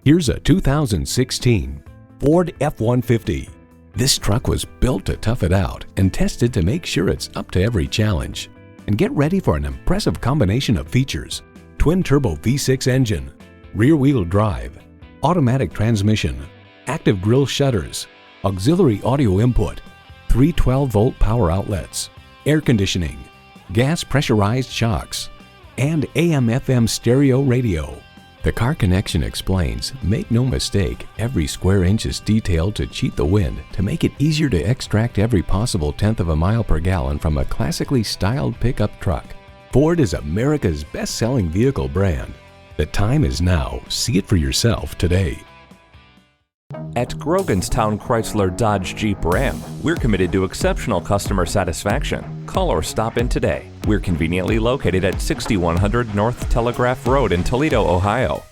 Here's a 2016 Ford F-150. This truck was built to tough it out and tested to make sure it's up to every challenge. And get ready for an impressive combination of features: twin-turbo V6 engine, rear-wheel drive, automatic transmission, active grille shutters, auxiliary audio input, 3 12-volt power outlets, air conditioning, gas pressurized shocks, and AM/FM stereo radio. The Car Connection explains, make no mistake, every square inch is detailed to cheat the wind to make it easier to extract every possible tenth of a mile per gallon from a classically styled pickup truck. Ford is America's best-selling vehicle brand. The time is now. See it for yourself today. At Groganstown Chrysler Dodge Jeep Ram, we're committed to exceptional customer satisfaction. Call or stop in today. We're conveniently located at 6100 North Telegraph Road in Toledo, Ohio.